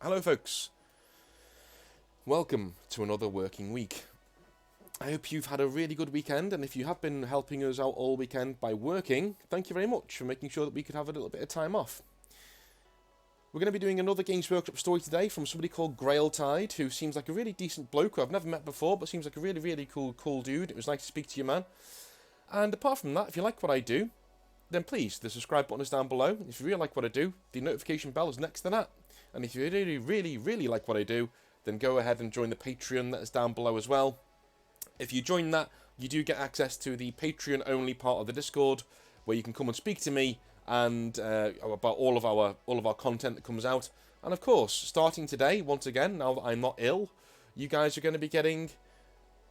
Hello folks, welcome to another working week. I hope you've had a really good weekend, and if you have been helping us out all weekend by working, thank you very much for making sure that we could have a little bit of time off. We're going to be doing another Games Workshop story today from somebody called Grailtide, who seems like a really decent bloke who I've never met before, but seems like a really cool dude. It was nice to speak to you, man. And apart from that, if you like what I do, then please, the subscribe button is down below. If you really like what I do, the notification bell is next to that. And if you really like what I do, then go ahead and join the Patreon that is down below as well. If you join that, you do get access to the Patreon-only part of the Discord, where you can come and speak to me and about all of our content that comes out. And of course, starting today, once again, now that I'm not ill, you guys are going to be getting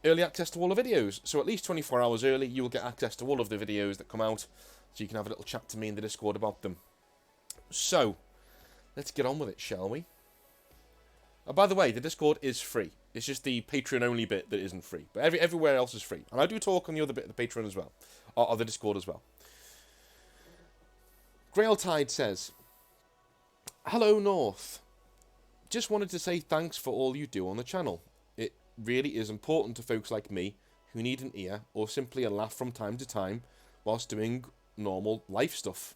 early access to all the videos. So at least 24 hours early, you will get access to all of the videos that come out, so you can have a little chat to me in the Discord about them. So, let's get on with it, shall we? By the way, the Discord is free. It's just the Patreon-only bit that isn't free. But everywhere else is free. And I do talk on the other bit of the Patreon as well. Or the Discord as well. Grailtide says, "Hello, North. Just wanted to say thanks for all you do on the channel. It really is important to folks like me who need an ear or simply a laugh from time to time whilst doing normal life stuff.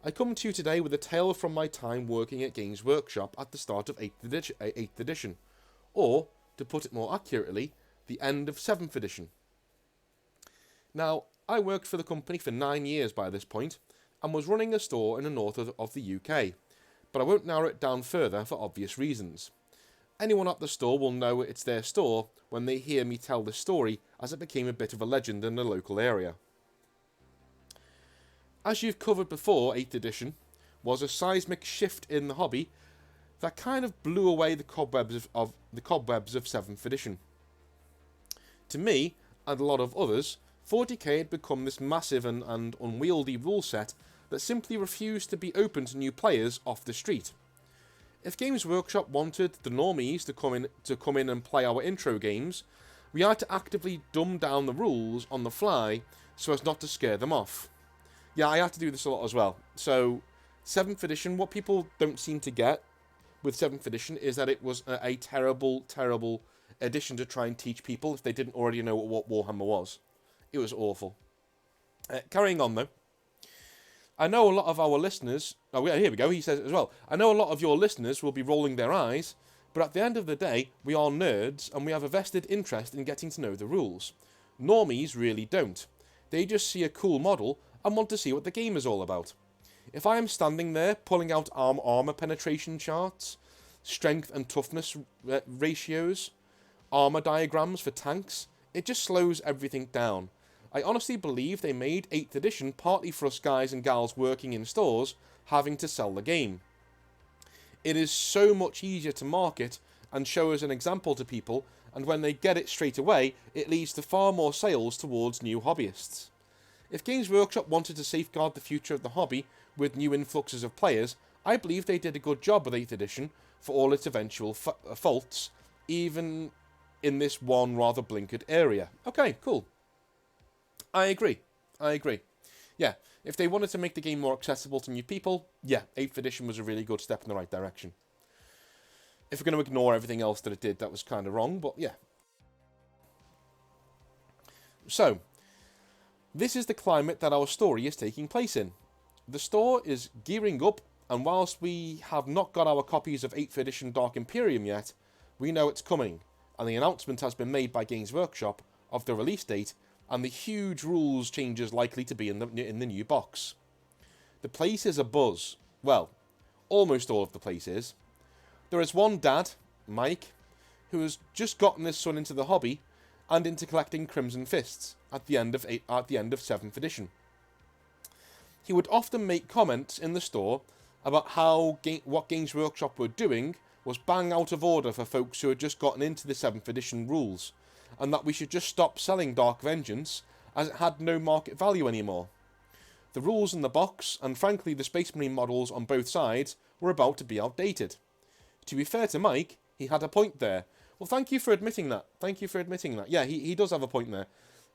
I come to you today with a tale from my time working at Games Workshop at the start of 8th edition, or, to put it more accurately, the end of 7th edition. Now, I worked for the company for 9 years by this point, and was running a store in the north of the UK, but I won't narrow it down further for obvious reasons. Anyone at the store will know it's their store when they hear me tell this story, as it became a bit of a legend in the local area. As you've covered before, 8th edition was a seismic shift in the hobby that kind of blew away the cobwebs of 7th edition. To me, and a lot of others, 40k had become this massive and unwieldy rule set that simply refused to be open to new players off the street. If Games Workshop wanted the normies to come in and play our intro games, we had to actively dumb down the rules on the fly so as not to scare them off. Yeah, I had to do this a lot as well. So, 7th edition, what people don't seem to get with 7th edition is that it was a terrible edition to try and teach people if they didn't already know what Warhammer was. It was awful. Carrying on, though. I know a lot of our listeners... Oh, yeah, here we go. He says as well. I know a lot of your listeners will be rolling their eyes, but at the end of the day, we are nerds, and we have a vested interest in getting to know the rules. Normies really don't. They just see a cool model and want to see what the game is all about. If I am standing there pulling out armor penetration charts, strength and toughness ratios, armor diagrams for tanks, it just slows everything down. I honestly believe they made 8th edition partly for us guys and gals working in stores having to sell the game. It is so much easier to market and show as an example to people, and when they get it straight away, it leads to far more sales towards new hobbyists. If Games Workshop wanted to safeguard the future of the hobby with new influxes of players, I believe they did a good job with 8th edition for all its eventual faults, even in this one rather blinkered area. Okay, cool. I agree. Yeah, if they wanted to make the game more accessible to new people, yeah, 8th edition was a really good step in the right direction. If we're going to ignore everything else that it did, that was kind of wrong, but yeah. So, this is the climate that our story is taking place in. The store is gearing up, and whilst we have not got our copies of 8th edition Dark Imperium yet, we know it's coming, and the announcement has been made by Games Workshop of the release date and the huge rules changes likely to be in the new box. The place is abuzz. Well, almost all of the place is. There is one dad, Mike, who has just gotten his son into the hobby and into collecting Crimson Fists at the end of 7th edition. He would often make comments in the store about how what Games Workshop were doing was bang out of order for folks who had just gotten into the 7th edition rules, and that we should just stop selling Dark Vengeance as it had no market value anymore. The rules in the box, and frankly the Space Marine models on both sides, were about to be outdated. To be fair to Mike, he had a point there. Well, thank you for admitting that. Yeah, he does have a point there.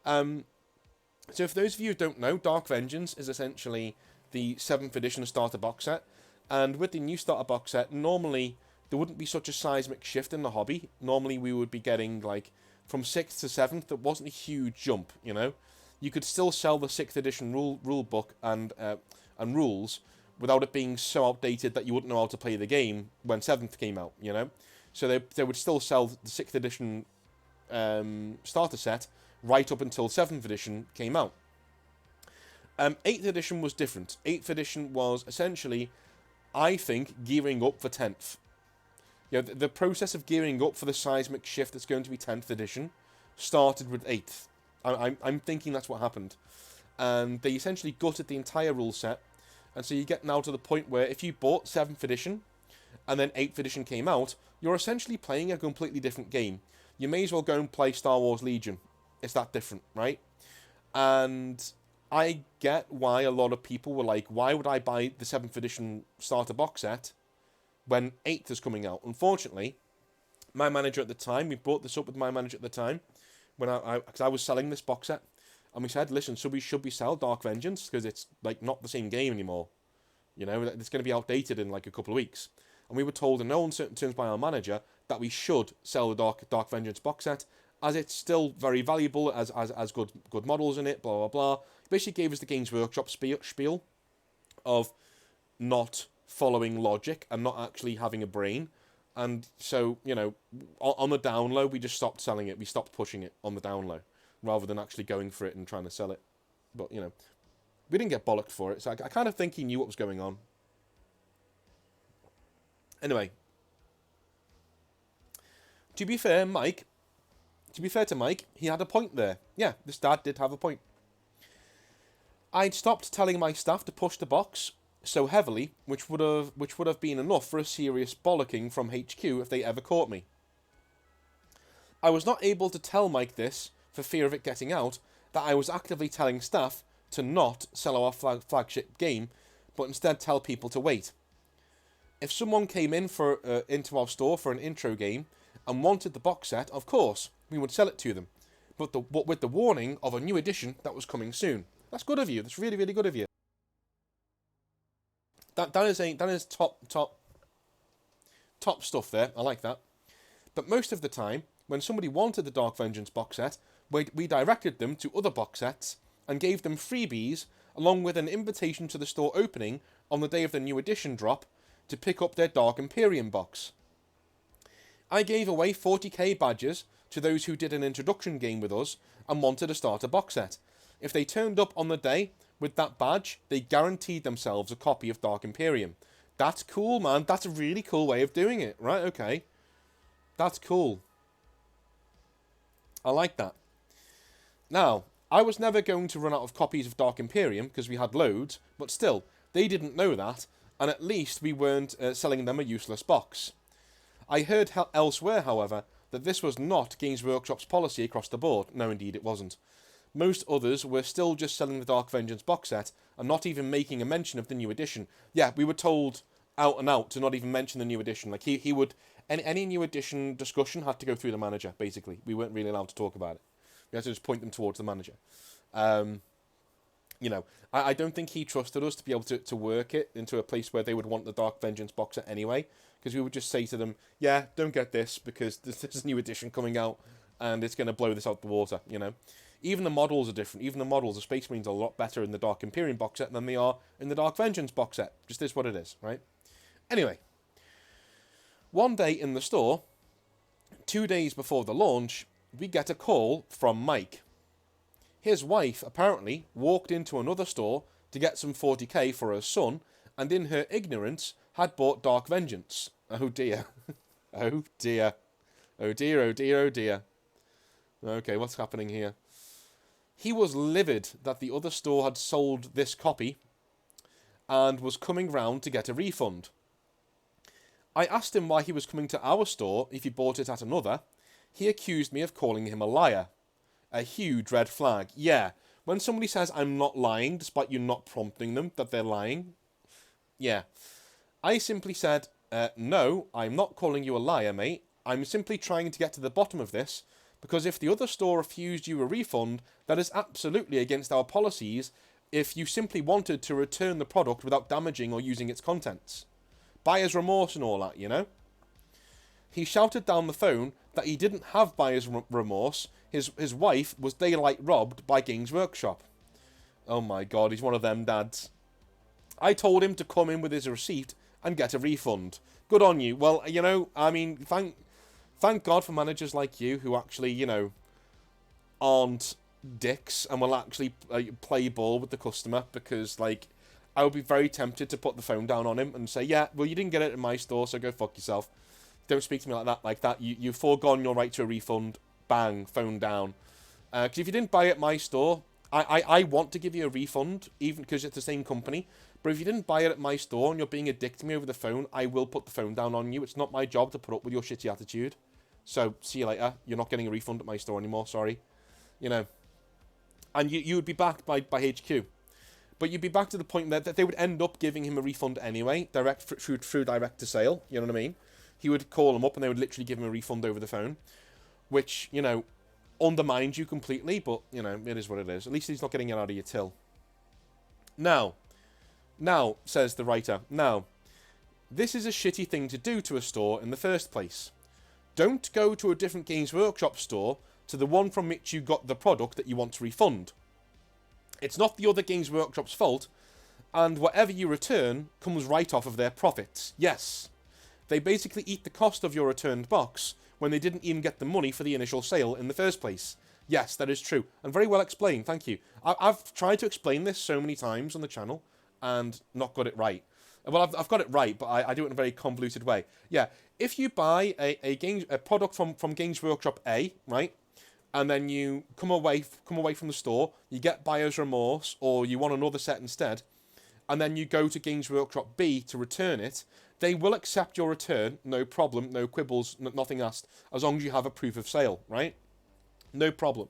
So for those of you who don't know, Dark Vengeance is essentially the 7th edition starter box set. And with the new starter box set, normally there wouldn't be such a seismic shift in the hobby. Normally we would be getting like from 6th to 7th. That wasn't a huge jump, you know. You could still sell the 6th edition rule book and rules without it being so outdated that you wouldn't know how to play the game when 7th came out, you know. So they would still sell the 6th edition starter set right up until 7th edition came out. 8th edition was different. 8th edition was essentially, I think, gearing up for 10th. You know, the process of gearing up for the seismic shift that's going to be 10th edition started with 8th. I'm thinking that's what happened. And they essentially gutted the entire rule set. And so you get now to the point where if you bought 7th edition and then 8th edition came out, you're essentially playing a completely different game. You may as well go and play Star Wars Legion. It's that different, right? And I get why a lot of people were like, why would I buy the 7th edition starter box set when 8th is coming out? Unfortunately, my manager at the time, we brought this up with my manager at the time, when because I was selling this box set, and we said, listen, should we sell Dark Vengeance? Because it's like not the same game anymore. You know, it's going to be outdated in like a couple of weeks. And we were told in no uncertain terms by our manager that we should sell the Dark Vengeance box set, as it's still very valuable, as good models in it, blah, blah, blah. He basically gave us the Games Workshop spiel of not following logic and not actually having a brain. And so, you know, on the down low, we just stopped selling it. We stopped pushing it on the down low, rather than actually going for it and trying to sell it. But, you know, we didn't get bollocked for it, so I kind of think he knew what was going on. Anyway, to be fair to Mike, he had a point there. Yeah, this dad did have a point. I'd stopped telling my staff to push the box so heavily, which would have been enough for a serious bollocking from HQ if they ever caught me. I was not able to tell Mike this, for fear of it getting out, that I was actively telling staff to not sell our flagship game, but instead tell people to wait. If someone came into our store for an intro game and wanted the box set, of course, we would sell it to them, but with the warning of a new edition that was coming soon. That's good of you. That's really, really good of you. That is top stuff there. I like that. But most of the time, when somebody wanted the Dark Vengeance box set, we directed them to other box sets and gave them freebies along with an invitation to the store opening on the day of the new edition drop to pick up their Dark Imperium box. I gave away 40k badges to those who did an introduction game with us and wanted a starter box set. If they turned up on the day with that badge, they guaranteed themselves a copy of Dark Imperium. That's cool, man. That's a really cool way of doing it. Right, okay. That's cool. I like that. Now, I was never going to run out of copies of Dark Imperium because we had loads, but still, they didn't know that, and at least we weren't selling them a useless box. I heard elsewhere, however, that this was not Games Workshop's policy across the board. No, indeed, it wasn't. Most others were still just selling the Dark Vengeance box set and not even making a mention of the new edition. Yeah, we were told out and out to not even mention the new edition. Like, he would... Any new edition discussion had to go through the manager, basically. We weren't really allowed to talk about it. We had to just point them towards the manager. You know, I don't think he trusted us to be able to work it into a place where they would want the Dark Vengeance box set anyway. Because we would just say to them, yeah, don't get this because this is a new edition coming out and it's going to blow this out the water, you know. Even the models are different. Even the models, the Space Marines are a lot better in the Dark Imperium box set than they are in the Dark Vengeance box set. Just is what it is, right? Anyway, one day in the store, 2 days before the launch, we get a call from Mike. His wife, apparently, walked into another store to get some 40k for her son, and in her ignorance, had bought Dark Vengeance. Oh dear. Oh dear. Oh dear, oh dear, oh dear. Okay, what's happening here? He was livid that the other store had sold this copy, and was coming round to get a refund. I asked him why he was coming to our store if he bought it at another. He accused me of calling him a liar. A huge red flag. Yeah, when somebody says I'm not lying, despite you not prompting them that they're lying. Yeah. I simply said, no, I'm not calling you a liar, mate. I'm simply trying to get to the bottom of this, because if the other store refused you a refund, that is absolutely against our policies if you simply wanted to return the product without damaging or using its contents. buyer's remorse and all that, you know? He shouted down the phone that he didn't have buyer's remorse. His wife was daylight robbed by Games Workshop. Oh my god, he's one of them dads. I told him to come in with his receipt and get a refund. Good on you. Well, you know, I mean, thank God for managers like you who actually, you know, aren't dicks and will actually play ball with the customer, because, like, I would be very tempted to put the phone down on him and say, yeah, well, you didn't get it in my store, so go fuck yourself. Don't speak to me like that. You've foregone your right to a refund. Bang, phone down. Because if you didn't buy it at my store, I want to give you a refund, even because it's the same company. But if you didn't buy it at my store and you're being a dick to me over the phone, I will put the phone down on you. It's not my job to put up with your shitty attitude. So, see you later. You're not getting a refund at my store anymore, sorry. You know. And you would be backed by HQ. But you'd be back to the point that they would end up giving him a refund anyway, through direct to sale, you know what I mean? He would call them up and they would literally give him a refund over the phone, which, you know, undermines you completely, but, you know, it is what it is. At least he's not getting it out of your till. Now, says the writer, now, this is a shitty thing to do to a store in the first place. Don't go to a different Games Workshop store to the one from which you got the product that you want to refund. It's not the other Games Workshop's fault, and whatever you return comes right off of their profits. Yes. They basically eat the cost of your returned box when they didn't even get the money for the initial sale in the first place. Yes, that is true. And very well explained, thank you. I've tried to explain this so many times on the channel and not got it right. Well, I've got it right, but I do it in a very convoluted way. Yeah, if you buy a product from Games Workshop A, right, and then you come away from the store, you get buyer's remorse, or you want another set instead, and then you go to Games Workshop B to return it, they will accept your return, no problem, no quibbles, nothing asked, as long as you have a proof of sale, right? No problem.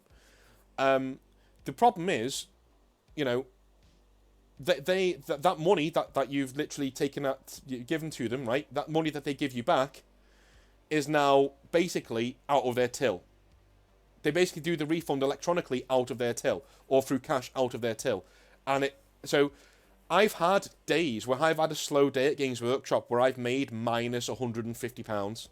The problem is, you know, that money that you've literally given to them, right? That money that they give you back is now basically out of their till. They basically do the refund electronically out of their till, or through cash out of their till. And so I've had days where I've had a slow day at Games Workshop where I've made minus £150.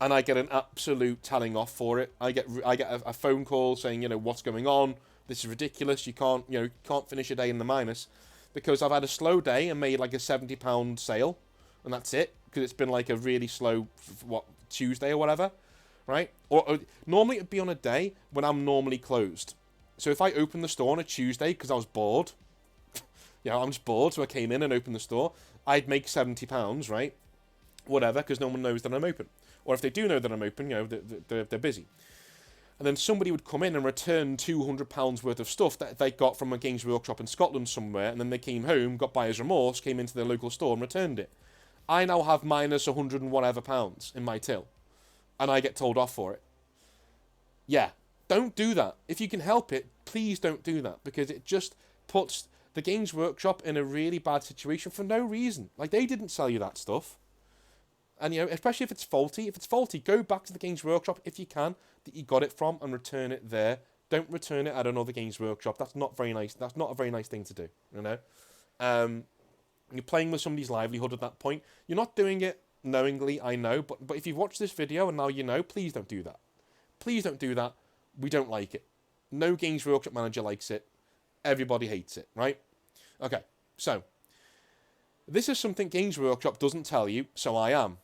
And I get an absolute telling off for it. I get a phone call saying, you know, what's going on? This is ridiculous. You can't finish a day in the minus, because I've had a slow day and made like a £70 sale, and that's it, because it's been like a really slow Tuesday or whatever, right? Or normally it'd be on a day when I'm normally closed. So if I open the store on a Tuesday because I was bored, I'm just bored, so I came in and opened the store, I'd make £70, right? Whatever, because no one knows that I'm open. Or if they do know that I'm open, they're busy. And then somebody would come in and return £200 worth of stuff that they got from a Games Workshop in Scotland somewhere, and then they came home, got buyer's remorse, came into their local store and returned it. I now have minus 100 and whatever pounds in my till, and I get told off for it. Yeah, don't do that. If you can help it, please don't do that, because it just puts the Games Workshop in a really bad situation for no reason. Like, they didn't sell you that stuff. And, especially if it's faulty. If it's faulty, go back to the Games Workshop, if you can, that you got it from, and return it there. Don't return it at another Games Workshop. That's not very nice. That's not a very nice thing to do, You're playing with somebody's livelihood at that point. You're not doing it knowingly, I know, but if you've watched this video and now you know, please don't do that. Please don't do that. We don't like it. No Games Workshop manager likes it. Everybody hates it, right? Okay, so this is something Games Workshop doesn't tell you, so I am.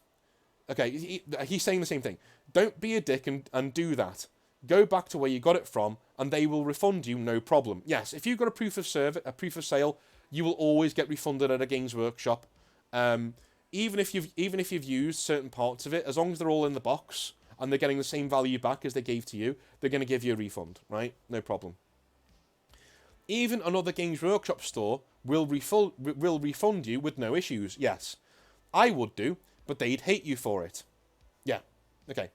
Okay, he's saying the same thing. Don't be a dick and do that. Go back to where you got it from, and they will refund you, no problem. Yes, if you've got a proof of sale, you will always get refunded at a Games Workshop. Even if you've used certain parts of it, as long as they're all in the box and they're getting the same value back as they gave to you, they're going to give you a refund, right? No problem. Even another Games Workshop store will refund you with no issues. Yes, I would do, but they'd hate you for it. Yeah, okay.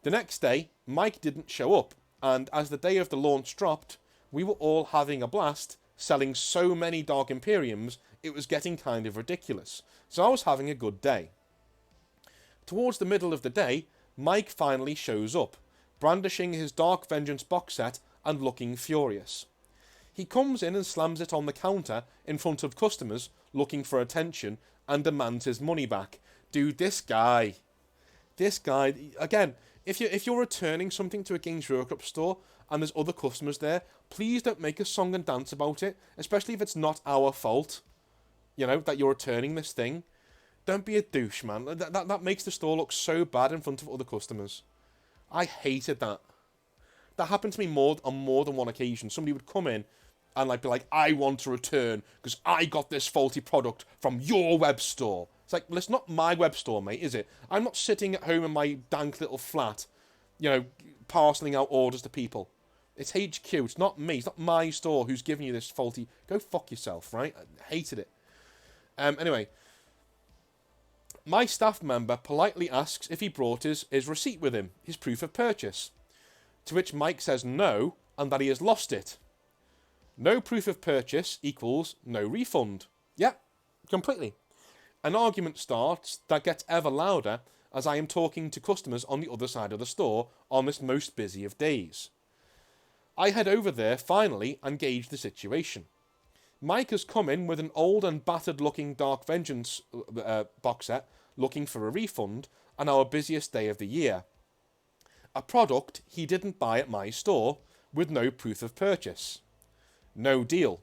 The next day, Mike didn't show up, and as the day of the launch dropped, we were all having a blast, selling so many Dark Imperiums, it was getting kind of ridiculous. So I was having a good day. Towards the middle of the day, Mike finally shows up, brandishing his Dark Vengeance box set and looking furious. He comes in and slams it on the counter in front of customers looking for attention and demands his money back. Dude, this guy, again, if you're returning something to a Games Workshop store and there's other customers there, please don't make a song and dance about it, especially if it's not our fault, that you're returning this thing. Don't be a douche, man. That makes the store look so bad in front of other customers. I hated that. That happened to me on more than one occasion. Somebody would come in and be like, I want to return because I got this faulty product from your web store. It's like, well, it's not my web store, mate, is it? I'm not sitting at home in my dank little flat, parceling out orders to people. It's HQ. It's not me. It's not my store who's giving you this faulty. Go fuck yourself, right? I hated it. Anyway, my staff member politely asks if he brought his receipt with him, his proof of purchase. To which Mike says no, and that he has lost it. No proof of purchase equals no refund. Yeah, completely. An argument starts that gets ever louder as I am talking to customers on the other side of the store on this most busy of days. I head over there finally and gauge the situation. Mike has come in with an old and battered looking Dark Vengeance box set looking for a refund on our busiest day of the year. A product he didn't buy at my store with no proof of purchase. No deal.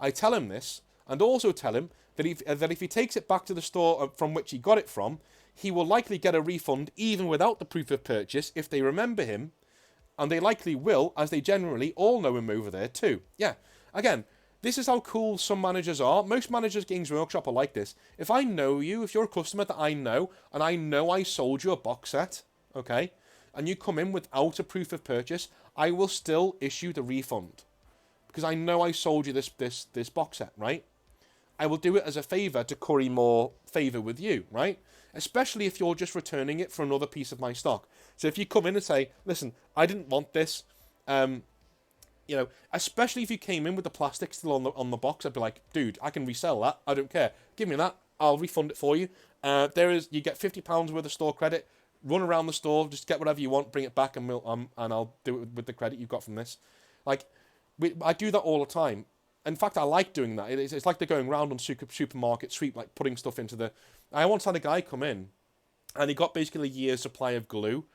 I tell him this and also tell him that if he takes it back to the store from which he got it from, he will likely get a refund even without the proof of purchase if they remember him, and they likely will, as they generally all know him over there too. Yeah, again, this is how cool some managers are. Most managers at Games Workshop are like this. If I know you, if you're a customer that I know, and I know I sold you a box set, okay, and you come in without a proof of purchase, I will still issue the refund. Because I know I sold you this box set, right? I will do it as a favour to curry more favour with you, right? Especially if you're just returning it for another piece of my stock. So if you come in and say, listen, I didn't want this, especially if you came in with the plastic still on the box, I'd be like, dude, I can resell that. I don't care. Give me that. I'll refund it for you. You get £50 worth of store credit. Run around the store, just get whatever you want, bring it back, and I'll do it with the credit you've got from this. I do that all the time. In fact, I like doing that. It's like they're going around on supermarket sweep, like putting stuff into the... I once had a guy come in, and he got basically a year's supply of glue,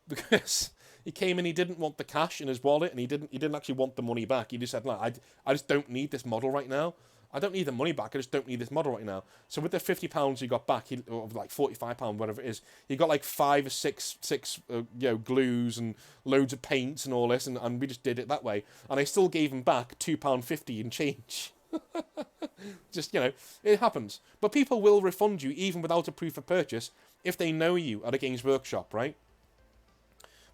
because he came in, he didn't want the cash in his wallet, and he didn't actually want the money back. He just said, I just don't need this model right now. I don't need the money back, I just don't need this model right now. So with the £50 he got back, or like £45, whatever it is, he got like 5 or 6 glues and loads of paints and all this, and we just did it that way. And I still gave him back £2.50 in change. Just, it happens. But people will refund you even without a proof of purchase if they know you at a Games Workshop, right?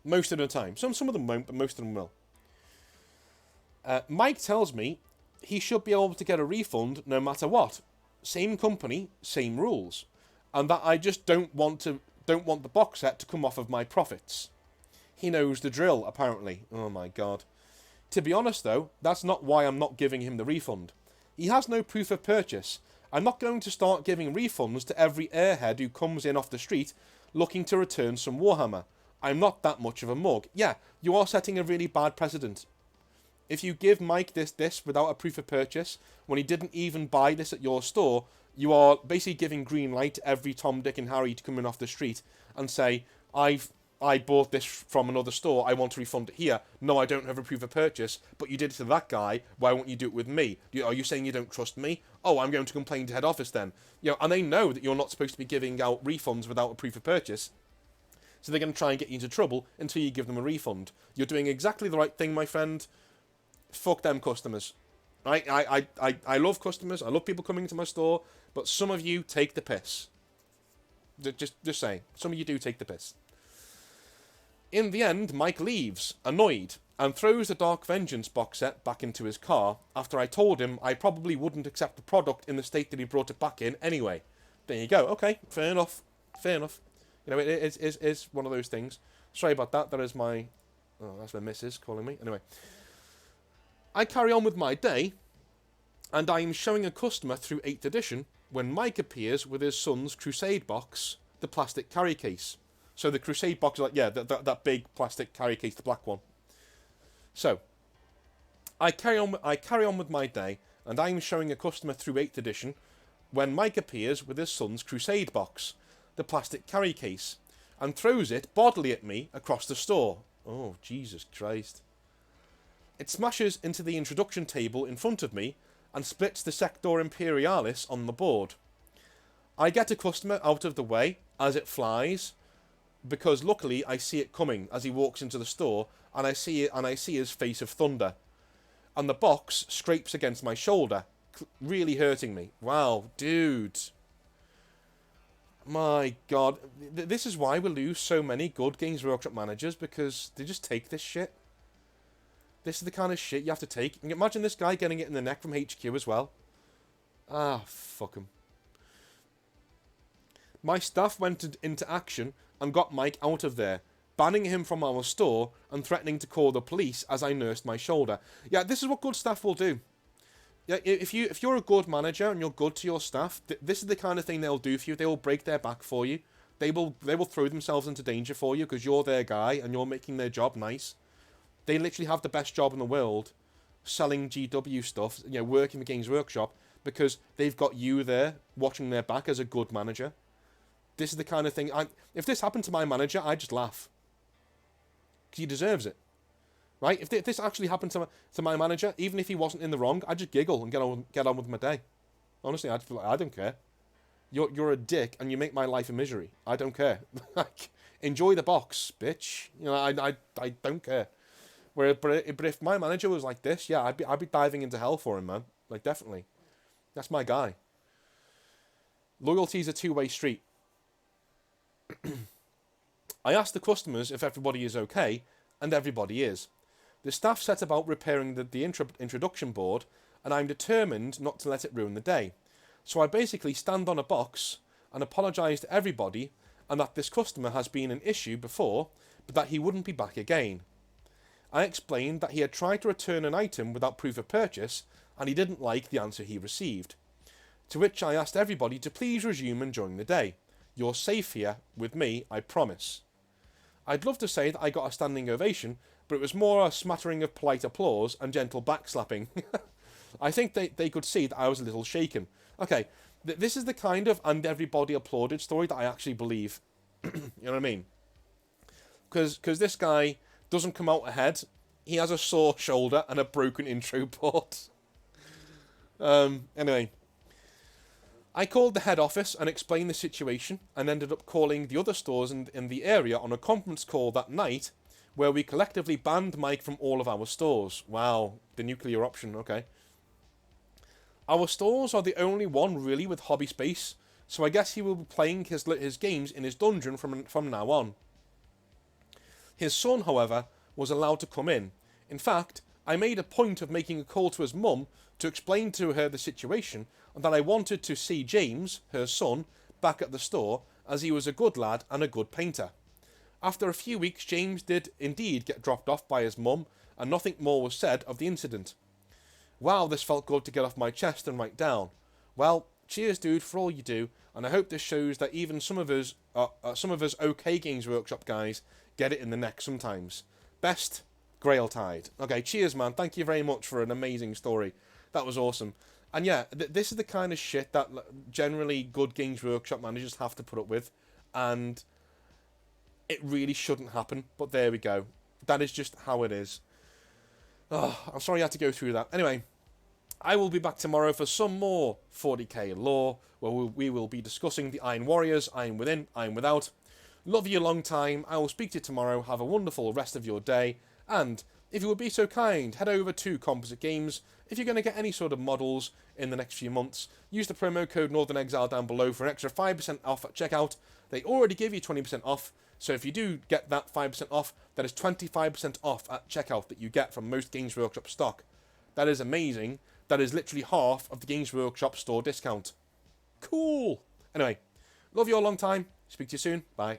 Most of the time. Some of them won't, but most of them will. Mike tells me he should be able to get a refund no matter what. Same company, same rules. And that I just don't want the box set to come off of my profits. He knows the drill, apparently. Oh my god. To be honest though, that's not why I'm not giving him the refund. He has no proof of purchase. I'm not going to start giving refunds to every airhead who comes in off the street looking to return some Warhammer. I'm not that much of a mug. Yeah, you are setting a really bad precedent. If you give Mike this without a proof of purchase, when he didn't even buy this at your store, you are basically giving green light to every Tom, Dick and Harry to come in off the street and say, I bought this from another store, I want to refund it here. No, I don't have a proof of purchase, but you did it to that guy, why won't you do it with me? Are you saying you don't trust me? Oh, I'm going to complain to head office then. And they know that you're not supposed to be giving out refunds without a proof of purchase. So they're going to try and get you into trouble until you give them a refund. You're doing exactly the right thing, my friend. Fuck them customers. Right? I love customers. I love people coming to my store. But some of you take the piss. Just saying. Some of you do take the piss. In the end, Mike leaves, annoyed, and throws the Dark Vengeance box set back into his car after I told him I probably wouldn't accept the product in the state that he brought it back in anyway. There you go. Okay, fair enough. Fair enough. It is one of those things. Sorry about that. That is my... Oh, that's my missus calling me. Anyway. I carry on with my day, and I am showing a customer through 8th edition when Mike appears with his son's Crusade box, the plastic carry case. So the Crusade box, that big plastic carry case, the black one. So, I carry on with my day, and I am showing a customer through 8th edition when Mike appears with his son's Crusade box, the plastic carry case, and throws it bodily at me across the store. Oh, Jesus Christ. It smashes into the introduction table in front of me and splits the Sector Imperialis on the board. I get a customer out of the way as it flies, because luckily I see it coming as he walks into the store, and I see his face of thunder. And the box scrapes against my shoulder, really hurting me. Wow, dude. My God. This is why we lose so many good Games Workshop managers, because they just take this shit. This is the kind of shit you have to take. Imagine this guy getting it in the neck from HQ as well. Ah, fuck him. My staff went into action and got Mike out of there, banning him from our store and threatening to call the police as I nursed my shoulder. Yeah, this is what good staff will do. Yeah, if you're a good manager and you're good to your staff, this is the kind of thing they'll do for you. They will break their back for you. They will throw themselves into danger for you because you're their guy and you're making their job nice. They literally have the best job in the world, selling GW stuff, working the Games Workshop, because they've got you there watching their back as a good manager. This is the kind of thing. If this happened to my manager, I'd just laugh. Because he deserves it. Right? If this actually happened to my manager, even if he wasn't in the wrong, I'd just giggle and get on with my day. Honestly, I'd feel like, I don't care. You're a dick and you make my life a misery. I don't care. Like, enjoy the box, bitch. I don't care. But if my manager was like this, yeah, I'd be diving into hell for him, man. Like, definitely. That's my guy. Loyalty's a two-way street. I asked the customers if everybody is okay, and everybody is. The staff set about repairing the introduction board, and I'm determined not to let it ruin the day. So I basically stand on a box and apologise to everybody, and that this customer has been an issue before, but that he wouldn't be back again. I explained that he had tried to return an item without proof of purchase, and he didn't like the answer he received. To which I asked everybody to please resume enjoying the day. You're safe here with me, I promise. I'd love to say that I got a standing ovation, but it was more a smattering of polite applause and gentle backslapping. I think they could see that I was a little shaken. Okay, this is the kind of and everybody applauded story that I actually believe. You know what I mean? Because this guy doesn't come out ahead. He has a sore shoulder and a broken intro board. Anyway. I called the head office and explained the situation and ended up calling the other stores in the area on a conference call that night where we collectively banned Mike from all of our stores. Wow, the nuclear option, okay. Our stores are the only one really with hobby space, so I guess he will be playing his games in his dungeon from now on. His son, however, was allowed to come in. In fact, I made a point of making a call to his mum to explain to her the situation and that I wanted to see James, her son, back at the store as he was a good lad and a good painter. After a few weeks, James did indeed get dropped off by his mum and nothing more was said of the incident. Wow, this felt good to get off my chest and write down. Well, cheers dude for all you do, and I hope this shows that even some of us okay Games Workshop guys get it in the neck sometimes. Best, Grailtide. Okay, cheers man, thank you very much for an amazing story. That was awesome. And yeah, this is the kind of shit that generally good Games Workshop managers have to put up with. And it really shouldn't happen. But there we go. That is just how it is. Oh, I'm sorry I had to go through that. Anyway, I will be back tomorrow for some more 40k lore, where we will be discussing the Iron Warriors, Iron Within, Iron Without. Love you a long time. I will speak to you tomorrow. Have a wonderful rest of your day. And if you would be so kind, head over to Composite Games. If you're going to get any sort of models in the next few months, use the promo code Northern Exile down below for an extra 5% off at checkout. They already give you 20% off, so if you do get that 5% off, that is 25% off at checkout that you get from most Games Workshop stock. That is amazing. That is literally half of the Games Workshop store discount. Cool. Anyway, love you all a long time. Speak to you soon. Bye.